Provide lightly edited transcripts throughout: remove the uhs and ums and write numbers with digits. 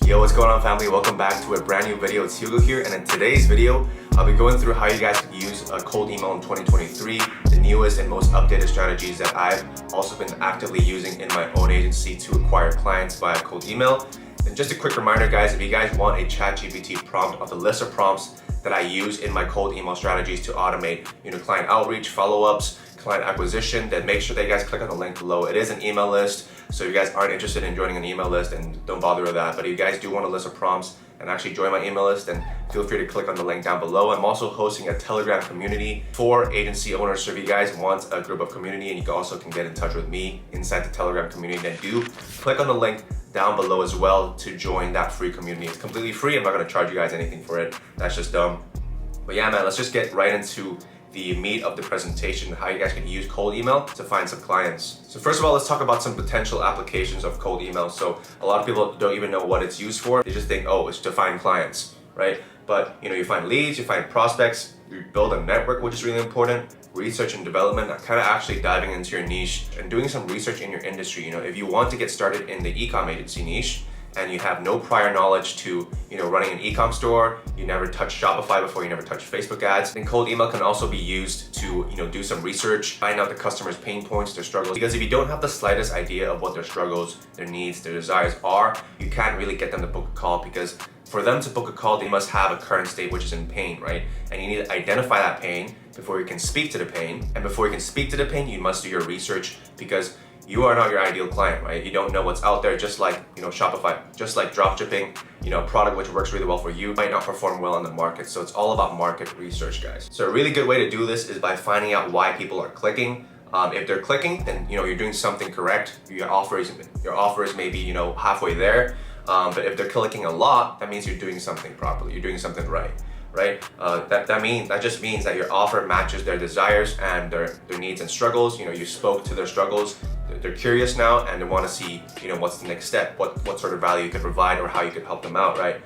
Yo, what's going on, family? Welcome back to a brand new video. It's Hugo here, and in today's video I'll be going through how you guys can use a cold email in 2023, the newest and most updated strategies that I've also been actively using in my own agency to acquire clients via cold email. And just a quick reminder, guys, if you guys want a ChatGPT prompt of the list of prompts that I use in my cold email strategies to automate client outreach, follow-ups, client acquisition, then make sure that you guys click on the link below. It is an email list, so if you guys aren't interested in joining an email list, then don't bother with that. But if you guys do want a list of prompts and actually join my email list, then feel free to click on the link down below. I'm also hosting a Telegram community for agency owners, so if you guys want a group of community, and you also can get in touch with me inside the Telegram community, then do click on the link down below as well to join that free community. It's completely free. I'm not going to charge you guys anything for it. That's just dumb. But yeah, man, let's just get right into the meat of the presentation, how you guys can use cold email to find some clients. So first of all, let's talk about some potential applications of cold email. So a lot of people don't even know what it's used for. They just think, oh, it's to find clients, right? But you find leads, you find prospects, you build a network, which is really important. Research and development, kind of actually diving into your niche and doing some research in your industry. If you want to get started in the e-com agency niche, and you have no prior knowledge to running an e-com store, you never touched Shopify before, you never touched Facebook ads, then cold email can also be used to do some research, find out the customer's pain points, their struggles. Because if you don't have the slightest idea of what their struggles, their needs, their desires are, you can't really get them to book a call, because for them to book a call, they must have a current state which is in pain, right? And you need to identify that pain before you can speak to the pain. And before you can speak to the pain, you must do your research, because you are not your ideal client, right? You don't know what's out there, just like Shopify, just like dropshipping, a product which works really well for you might not perform well in the market. So it's all about market research, guys. So a really good way to do this is by finding out why people are clicking. If they're clicking, then you're doing something correct. Your offer is maybe halfway there. But if they're clicking a lot, that means you're doing something properly. You're doing something right. That just means that your offer matches their desires and their needs and struggles. You spoke to their struggles. They're curious now, and they want to see what's the next step, what sort of value you could provide, or how you could help them out, right?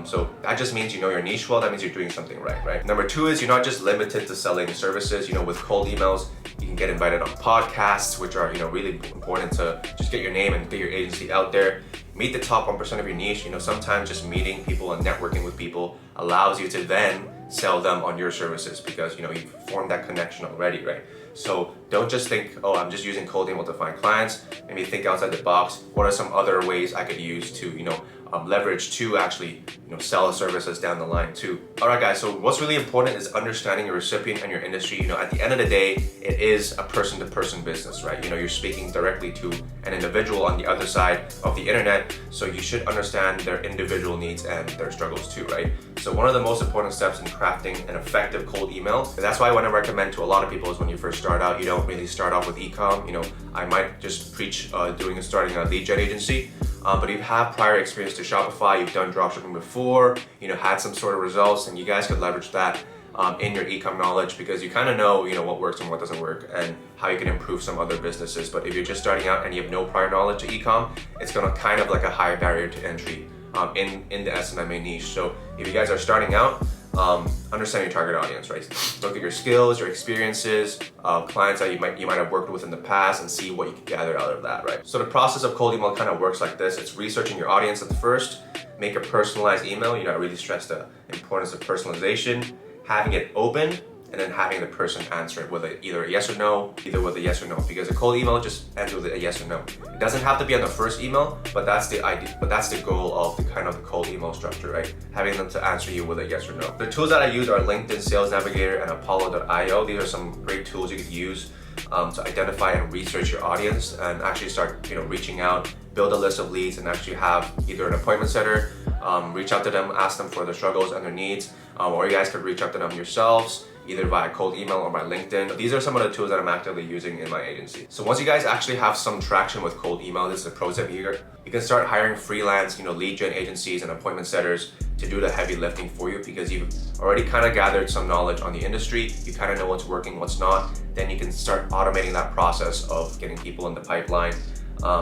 So that just means you know your niche well. That means you're doing something right? Number two is you're not just limited to selling services. With cold emails, you can get invited on podcasts, which are really important to just get your name and get your agency out there. Meet the top 1% of your niche. Sometimes just meeting people and networking with people allows you to then sell them on your services, because you've formed that connection already, right? So don't just think, oh, I'm just using cold email to find clients. Maybe think outside the box. What are some other ways I could use to leverage to actually sell services down the line too? All right, guys, so what's really important is understanding your recipient and your industry. At the end of the day, it is a person-to-person business, right? You're speaking directly to an individual on the other side of the internet, so you should understand their individual needs and their struggles too, right? So one of the most important steps in crafting an effective cold email, and that's why I want to recommend to a lot of people, is when you first start out, you don't really start off with e-com. I might just preach starting a lead gen agency. But if you have prior experience to Shopify, you've done dropshipping before, had some sort of results, and you guys could leverage that in your e-com knowledge, because you kind of know, what works and what doesn't work, and how you can improve some other businesses. But if you're just starting out and you have no prior knowledge to e-com, it's gonna kind of like a high barrier to entry in the SMMA niche. So if you guys are starting out, understand your target audience, right? Look at your skills, your experiences, clients that you might have worked with in the past, and see what you can gather out of that, right? So the process of cold email kind of works like this. It's researching your audience at first, make a personalized email. I really stress the importance of personalization, having it open, and then having the person answer it with either a yes or no, because a cold email just ends with a yes or no. It doesn't have to be on the first email, but that's the idea. But that's the goal of the kind of cold email structure, right? Having them to answer you with a yes or no. The tools that I use are LinkedIn Sales Navigator and Apollo.io. These are some great tools you could use to identify and research your audience, and actually start reaching out, build a list of leads, and actually have either an appointment setter reach out to them, ask them for their struggles and their needs, or you guys could reach out to them yourselves, either via cold email or by LinkedIn. These are some of the tools that I'm actively using in my agency. So once you guys actually have some traction with cold email, this is a pro tip here, you can start hiring freelance, lead gen agencies and appointment setters to do the heavy lifting for you, because you've already kind of gathered some knowledge on the industry. You kind of know what's working, what's not. Then you can start automating that process of getting people in the pipeline.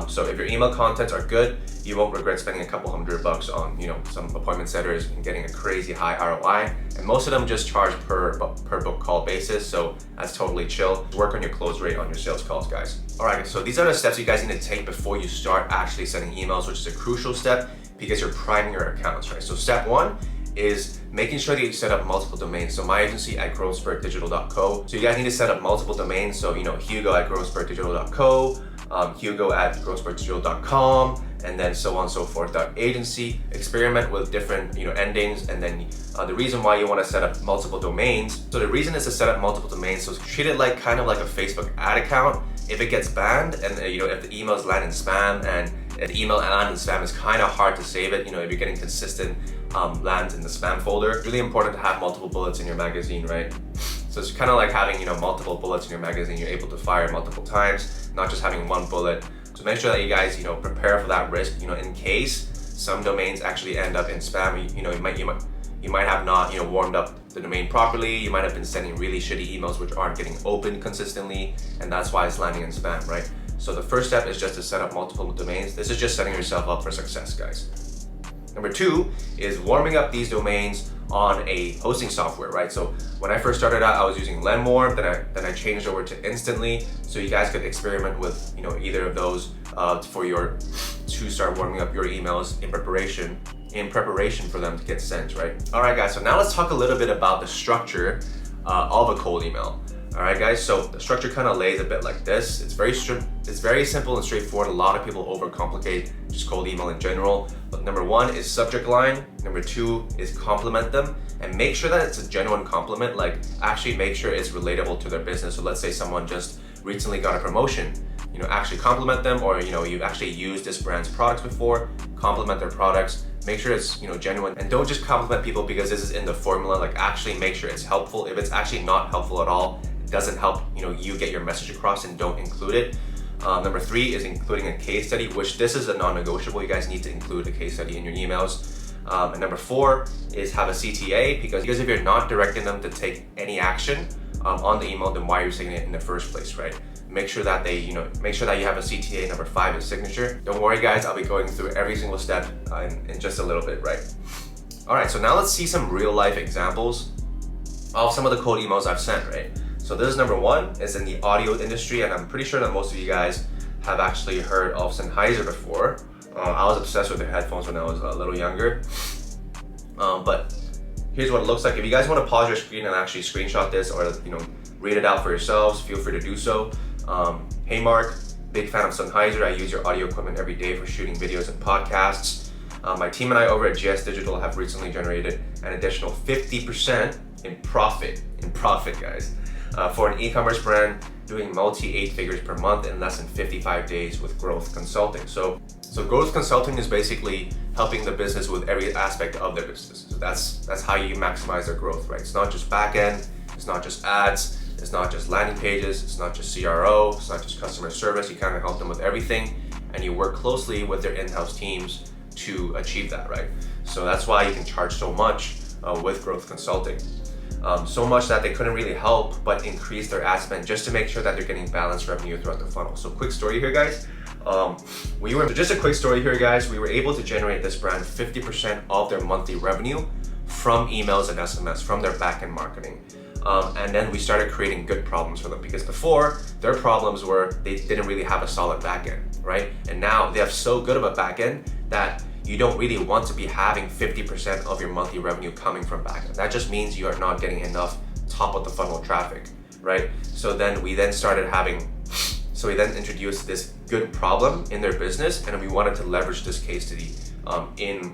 So if your email contents are good, you won't regret spending a couple $100 on some appointment setters and getting a crazy high ROI. And most of them just charge per book call basis, so that's totally chill. Work on your close rate on your sales calls, guys. All right, so these are the steps you guys need to take before you start actually sending emails, which is a crucial step. because you're priming your accounts, right? So step one is making sure that you set up multiple domains. So my agency at growthspurtdigital.co. So you guys need to set up multiple domains. So, Hugo at growthspurtdigital.co, Hugo at growthspurtdigital.com, and then so on and so forth. Agency, experiment with different endings, and then the reason why you want to set up multiple domains. So the reason is to set up multiple domains. So treat it like kind of like a Facebook ad account. If it gets banned, and if the emails land in spam, and the email land in spam, is kind of hard to save it. If you're getting consistent lands in the spam folder. It's really important to have multiple bullets in your magazine, right? So it's kind of like having multiple bullets in your magazine. You're able to fire multiple times, not just having one bullet. So make sure that you guys prepare for that risk. In case some domains actually end up in spam. You might have not warmed up the domain properly. You might have been sending really shitty emails which aren't getting opened consistently, and that's why it's landing in spam, right? So the first step is just to set up multiple domains. This is just setting yourself up for success, guys. Number two is warming up these domains on a hosting software, right? So when I first started out, I was using Lenmore, then I changed over to Instantly, so you guys could experiment with either of those to start warming up your emails in preparation for them to get sent, right? All right, guys. So now let's talk a little bit about the structure of a cold email. All right, guys. So the structure kind of lays a bit like this. It's very simple and straightforward. A lot of people overcomplicate just cold email in general. But number one is subject line. Number two is compliment them, and make sure that it's a genuine compliment. Like actually make sure it's relatable to their business. So let's say someone just recently got a promotion. Actually compliment them, or you've actually used this brand's products before. Compliment their products. Make sure it's genuine, and don't just compliment people because this is in the formula. Like actually make sure it's helpful. If it's actually not helpful at all, it doesn't help you get your message across, and don't include it. Number three is including a case study, which this is a non-negotiable. You guys need to include a case study in your emails. And number four is have a CTA, because if you're not directing them to take any action on the email, then why are you saying it in the first place, right? Make sure that you have a CTA. Number five is signature. Don't worry, guys, I'll be going through every single step in just a little bit, right? All right, so now let's see some real life examples of some of the cold emails I've sent, right? So this is number one, is in the audio industry, and I'm pretty sure that most of you guys have actually heard of Sennheiser before. I was obsessed with their headphones when I was a little younger. But here's what it looks like. If you guys want to pause your screen and actually screenshot this, or read it out for yourselves, feel free to do so. Hey Mark, big fan of Sennheiser. I use your audio equipment every day for shooting videos and podcasts. My team and I over at GS Digital have recently generated an additional 50% in profit, guys, for an e-commerce brand doing multi-8 figures per month in less than 55 days with Growth Consulting. So Growth Consulting is basically helping the business with every aspect of their business. So that's how you maximize their growth, right? It's not just back end, it's not just ads, it's not just landing pages, it's not just CRO, it's not just customer service. You kind of help them with everything, and you work closely with their in-house teams to achieve that, right? So that's why you can charge so much with Growth Consulting. So much that they couldn't really help but increase their ad spend just to make sure that they're getting balanced revenue throughout the funnel. So quick story here, guys. We were able to generate this brand 50% of their monthly revenue from emails and SMS, from their back-end marketing. And then we started creating good problems for them, because before their problems were they didn't really have a solid backend, right? And now they have so good of a backend that you don't really want to be having 50% of your monthly revenue coming from backend. That just means you are not getting enough top of the funnel traffic, right? So we then introduced this good problem in their business, and we wanted to leverage this case study in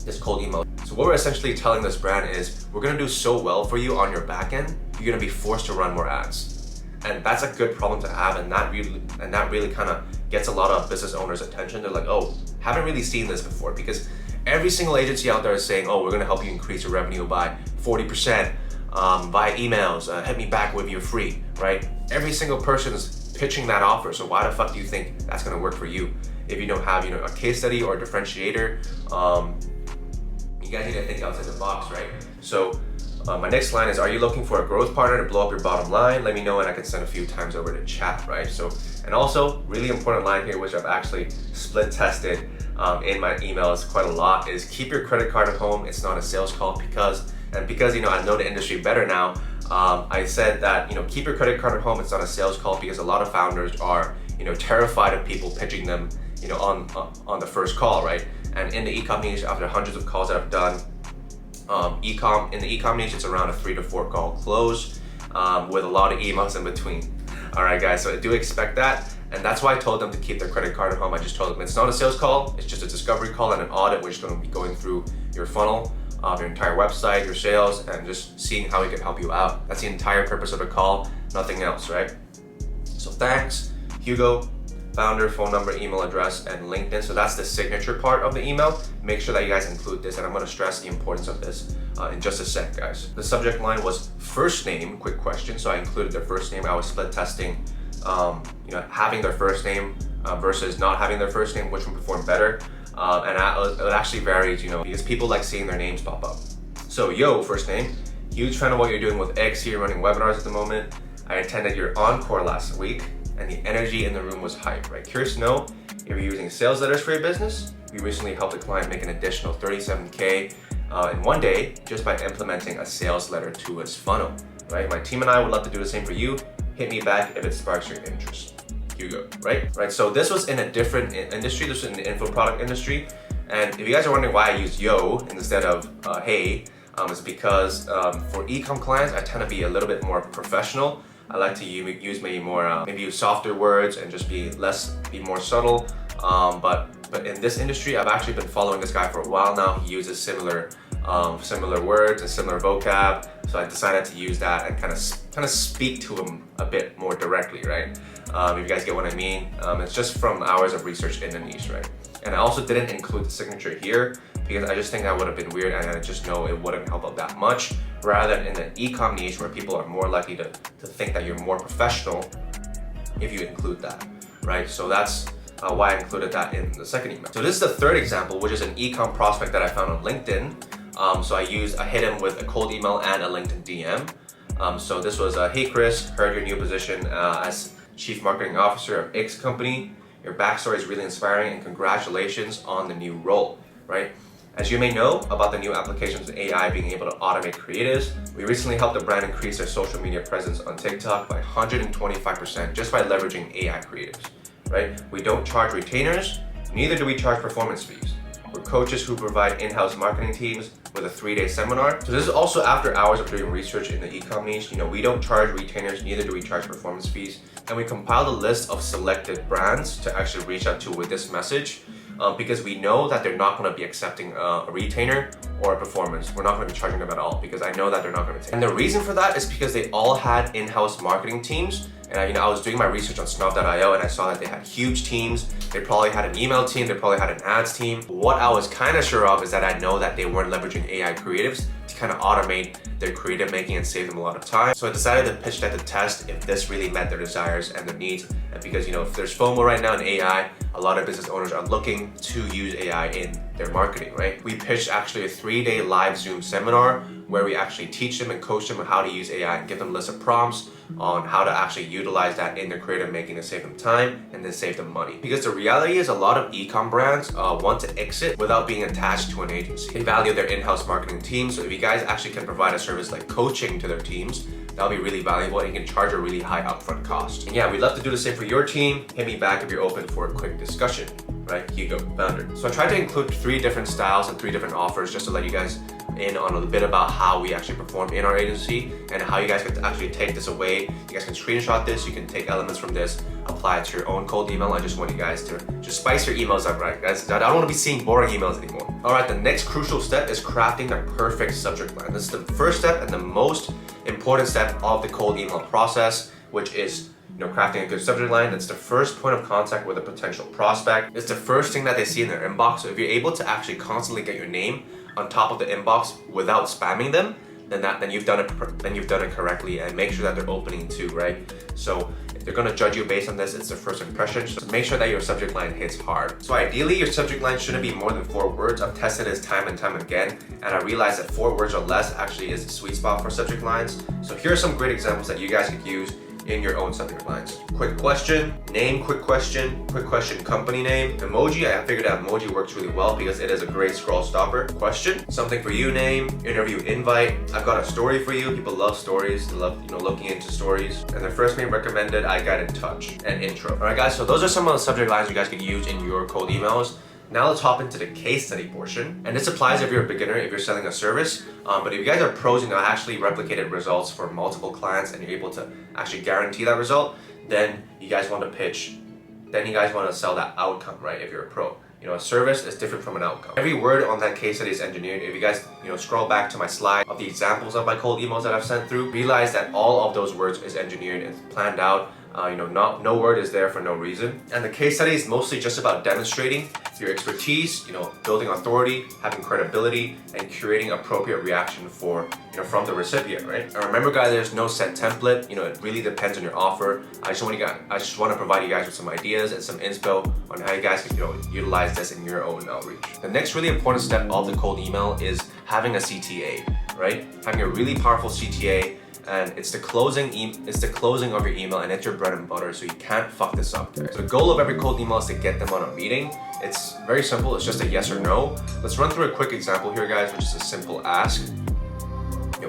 this cold email. So what we're essentially telling this brand is, we're gonna do so well for you on your back end, you're gonna be forced to run more ads. And that's a good problem to have, and that really kind of gets a lot of business owners' attention. They're like, oh, haven't really seen this before, because every single agency out there is saying, oh, we're gonna help you increase your revenue by 40% via emails, hit me back with your free, right? Every single person is pitching that offer, so why the fuck do you think that's gonna work for you? If you don't have a case study or a differentiator, you guys need to think outside the box, right? So my next line is, are you looking for a growth partner to blow up your bottom line? Let me know and I can send a few times over to chat, right? So, and also really important line here, which I've actually split tested in my emails quite a lot, is keep your credit card at home. It's not a sales call, because I know the industry better now. I said that keep your credit card at home. It's not a sales call, because a lot of founders are terrified of people pitching them on the first call, right? And in the e-com niche, after hundreds of calls that I've done, in the e-com niche, it's around a 3 to 4 call close with a lot of emails in between. All right, guys, so I do expect that. And that's why I told them to keep their credit card at home. I just told them it's not a sales call, it's just a discovery call and an audit. We're just gonna be going through your funnel, your entire website, your sales, and just seeing how we can help you out. That's the entire purpose of the call, nothing else, right? So thanks, Hugo, founder, phone number, email address, and LinkedIn. So that's the signature part of the email. Make sure that you guys include this, and I'm gonna stress the importance of this in just a sec, guys. The subject line was first name, quick question. So I included their first name. I was split testing, having their first name versus not having their first name, which would perform better. It actually varied, because people like seeing their names pop up. So, yo, first name, huge fan of what you're doing with X here, running webinars at the moment. I attended your encore last week, and the energy in the room was hype, right? Curious to know if you're using sales letters for your business. We recently helped a client make an additional 37K in one day just by implementing a sales letter to his funnel, right? My team and I would love to do the same for you. Hit me back if it sparks your interest. Hugo, right? So this was in a different industry. This was in the info product industry. And if you guys are wondering why I use yo instead of hey, it's because for e-com clients, I tend to be a little bit more professional. I like to use maybe use softer words and just be more subtle. But in this industry, I've actually been following this guy for a while now. He uses similar words and similar vocab. So I decided to use that and kind of speak to him a bit more directly, right? If you guys get what I mean. It's just from hours of research in the niche, right? And I also didn't include the signature here because I just think that would have been weird, and I just know it wouldn't help out that much, rather than in the e-com niche where people are more likely to think that you're more professional if you include that, right? So that's why I included that in the second email. So this is the third example, which is an e-com prospect that I found on LinkedIn. So I hit him with a cold email and a LinkedIn DM. So this was, hey Chris, heard your new position as Chief Marketing Officer of X company. Your backstory is really inspiring and congratulations on the new role, right? As you may know about the new applications of AI being able to automate creatives, we recently helped a brand increase their social media presence on TikTok by 125% just by leveraging AI creatives, right? We don't charge retainers, neither do we charge performance fees. We're coaches who provide in-house marketing teams with a 3-day seminar. So this is also after hours of doing research in the e-com niche. We don't charge retainers, neither do we charge performance fees. And we compiled a list of selected brands to actually reach out to with this message because we know that they're not going to be accepting a retainer or a performance. We're not going to be charging them at all because I know that they're not going to take it. And the reason for that is because they all had in-house marketing teams. And I was doing my research on Snob.io and I saw that they had huge teams. They probably had an email team, they probably had an ads team. What I was kind of sure of is that I know that they weren't leveraging AI creatives to kind of automate their creative making and save them a lot of time. So I decided to pitch that to test if this really met their desires and their needs. And because if there's FOMO right now in AI, a lot of business owners are looking to use AI in their marketing, right? We pitched actually a 3-day live Zoom seminar where we actually teach them and coach them on how to use AI and give them a list of prompts on how to actually utilize that in their creative making to save them time and then save them money. Because the reality is a lot of e-com brands want to exit without being attached to an agency. They value their in-house marketing team. So if you guys actually can provide a service like coaching to their teams, that'll be really valuable and you can charge a really high upfront cost. And yeah, we'd love to do the same for your team. Hit me back if you're open for a quick discussion, right? Hugo, founder. So I tried to include 3 different styles and 3 different offers just to let you guys in on a bit about how we actually perform in our agency and how you guys can actually take this away. You guys can screenshot this, you can take elements from this, apply it to your own cold email. I just want you guys to just spice your emails up, right guys? I don't want to be seeing boring emails anymore. All right, the next crucial step is crafting the perfect subject line. This is the first step and the most important step of the cold email process, which is crafting a good subject line. It's the first point of contact with a potential prospect. It's the first thing that they see in their inbox. So if you're able to actually constantly get your name on top of the inbox without spamming them, then you've done it correctly, and make sure that they're opening too, right? So if they're gonna judge you based on this, it's their first impression. So make sure that your subject line hits hard. So ideally, your subject line shouldn't be more than 4 words. I've tested this time and time again, and I realized that 4 words or less actually is the sweet spot for subject lines. So here are some great examples that you guys could use in your own subject lines. Quick question, name, quick question, company name. Emoji, I figured out emoji works really well because it is a great scroll stopper. Question, something for you name, interview invite. I've got a story for you. People love stories. They love, looking into stories. And their first name recommended, I got in touch, and intro. All right guys, so those are some of the subject lines you guys could use in your cold emails. Now let's hop into the case study portion. And this applies if you're a beginner, if you're selling a service. But if you guys are pros and you actually replicated results for multiple clients and you're able to actually guarantee that result, then you guys want to pitch. Then you guys want to sell that outcome, right? If you're a pro. A service is different from an outcome. Every word on that case study is engineered. If you guys, scroll back to my slide of the examples of my cold emails that I've sent through, realize that all of those words is engineered and planned out. No word is there for no reason. And the case study is mostly just about demonstrating your expertise, building authority, having credibility, and creating appropriate reaction from the recipient, right? And remember, guys, there's no set template. It really depends on your offer. I just want to provide you guys with some ideas and some inspo on how you guys can, utilize this in your own outreach. The next really important step of the cold email is having a CTA, right? Having a really powerful CTA. And it's the closing of your email, and it's your bread and butter, so you can't fuck this up, guys. So the goal of every cold email is to get them on a meeting. It's very simple, it's just a yes or no. Let's run through a quick example here, guys, which is a simple ask.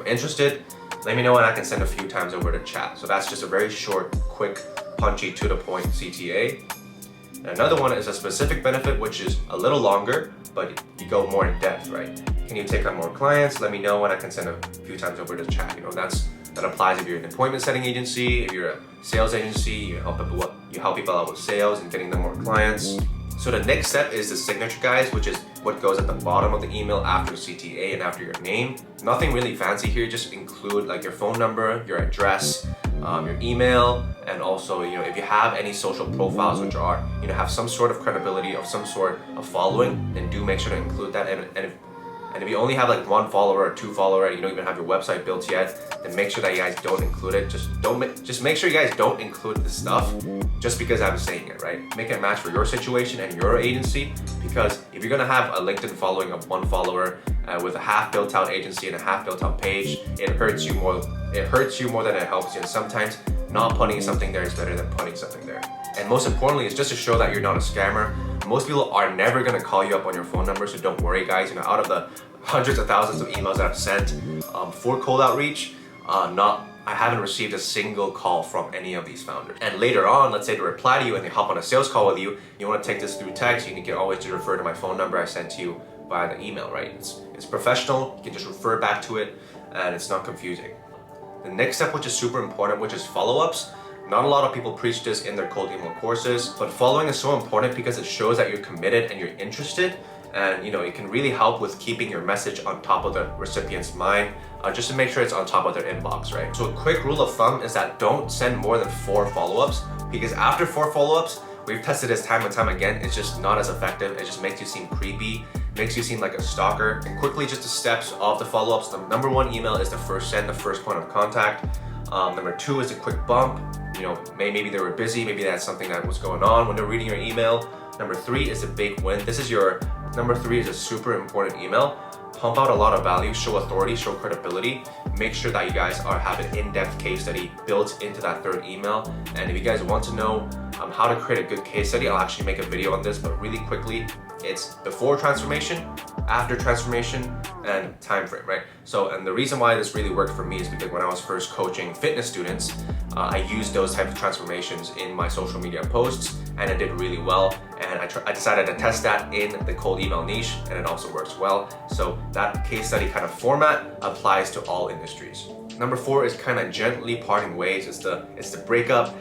Interested? Let me know and I can send a few times over to chat. So that's just a very short, quick, punchy, to the point CTA. And another one is a specific benefit, which is a little longer, but you go more in depth, right? Can you take on more clients? Let me know and I can send a few times over to chat. That applies if you're an appointment setting agency, if you're a sales agency, you help people out with sales and getting them more clients. So the next step is the signature, guys, which is what goes at the bottom of the email after CTA and after your name. Nothing really fancy here, just include like your phone number, your address, your email, and also if you have any social profiles which are have some sort of credibility of some sort of following, then do make sure to include that. And if you only have like 1 follower or 2 follower and you don't even have your website built yet, then make sure that you guys don't include it. Just make sure you guys don't include this stuff just because I'm saying it, right? Make it match for your situation and your agency, because if you're gonna have a LinkedIn following of 1 follower with a half built out agency and a half built out page, it hurts you more than it helps you. And sometimes not putting something there is better than putting something there. And most importantly, it's just to show that you're not a scammer. Most people are never gonna call you up on your phone number, so don't worry, guys. Out of the hundreds of thousands of emails that I've sent for cold outreach, I haven't received a single call from any of these founders. And later on, let's say they reply to you and they hop on a sales call with you, you want to take this through text, you can always just refer to my phone number I sent to you via the email, right? It's professional, you can just refer back to it, and it's not confusing. The next step, which is super important, which is follow-ups. Not a lot of people preach this in their cold email courses, but following is so important because it shows that you're committed and you're interested, and it can really help with keeping your message on top of the recipient's mind, just to make sure it's on top of their inbox, right? So a quick rule of thumb is that don't send more than 4 follow-ups, because after 4 follow-ups, we've tested this time and time again, it's just not as effective. It just makes you seem creepy, makes you seem like a stalker. And quickly, just the steps of the follow-ups. The number 1 email is the first send, the first point of contact. Number 2 is a quick bump. Maybe they were busy, maybe they had something that was going on when they're reading your email. Number 3 is a big win. Number 3 is a super important email. Pump out a lot of value, show authority, show credibility. Make sure that you guys have an in-depth case study built into that 3rd email. And if you guys want to know how to create a good case study, I'll actually make a video on this, but really quickly, it's before transformation, after transformation, and time frame, right? So, and the reason why this really worked for me is because when I was first coaching fitness students, I used those type of transformations in my social media posts, and it did really well. And I decided to test that in the cold email niche, and it also works well. So that case study kind of format applies to all industries. Number 4 is kind of gently parting ways. It's the breakup.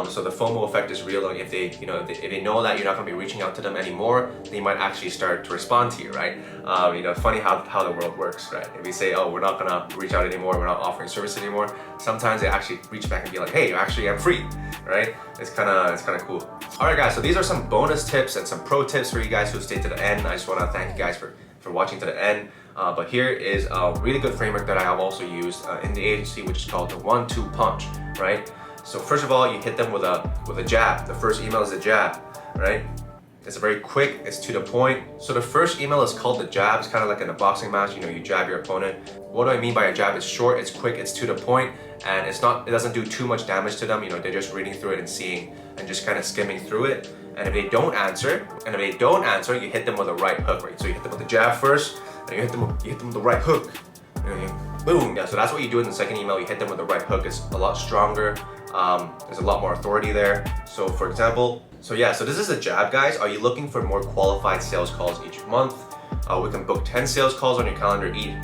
So the FOMO effect is real. If they know that you're not going to be reaching out to them anymore, they might actually start to respond to you, right? Funny how the world works, right? If you say, oh, we're not going to reach out anymore, we're not offering service anymore, sometimes they actually reach back and be like, hey, actually I'm free, right? It's kind of cool. All right, guys. So these are some bonus tips and some pro tips for you guys who stayed to the end. I just want to thank you guys for watching to the end. But here is a really good framework that I have also used in the agency, which is called the 1-2 punch, right? So first of all, you hit them with a jab. The first email is a jab, right? It's very quick, it's to the point. So the first email is called the jab. It's kind of like in a boxing match, you jab your opponent. What do I mean by a jab? It's short, it's quick, it's to the point, and it doesn't do too much damage to them. They're just reading through it and seeing and just kind of skimming through it. And if they don't answer, you hit them with a right hook, right? So you hit them with the jab first, and you hit them with the right hook. Boom. Yeah, so that's what you do in the second email. You hit them with the right hook. It's a lot stronger. There's a lot more authority there. So for example, So yeah, so this is a jab, guys. Are you looking for more qualified sales calls each month? We can book 10 sales calls on your calendar each.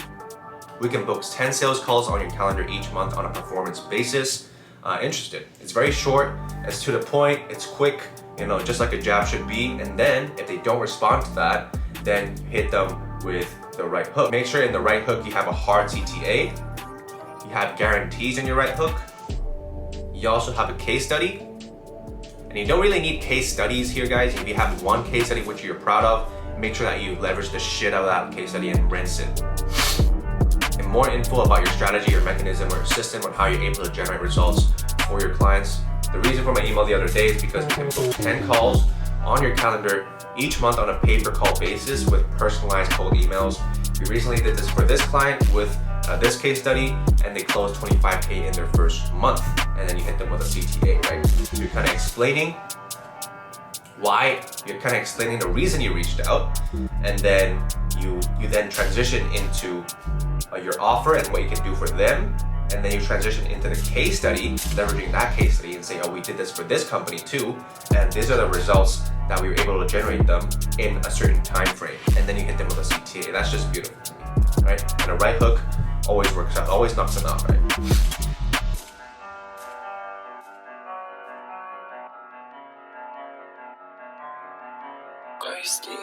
We can book 10 sales calls on your calendar each month on a performance basis. Interested? It's very short, it's to the point, it's quick, you know, just like a jab should be. And then if they don't respond to that, then hit them with the right hook. Make sure in the right hook you have a hard CTA, you have guarantees in your right hook, you also have a case study. And you don't really need case studies here, guys. If you have one case study which you're proud of, make sure that you leverage the shit out of that case study and rinse it. And more info about your strategy or mechanism or system on how you're able to generate results for your clients. The reason for my email the other day is because you can book 10 calls on your calendar each month on a pay-per-call basis with personalized cold emails. We recently did this for this client with this case study, and they closed $25K in their first month, and then you hit them with a CTA, right? So you're kind of explaining why, you're kind of explaining the reason you reached out, and then you then transition into your offer and what you can do for them, and then you transition into the case study, leveraging that case study and say, oh, we did this for this company too, and these are the results that we were able to generate them in a certain time frame, and then you hit them with a CTA. That's just beautiful to me, right? And a right hook always works out, always knocks them out, right? Ghosty.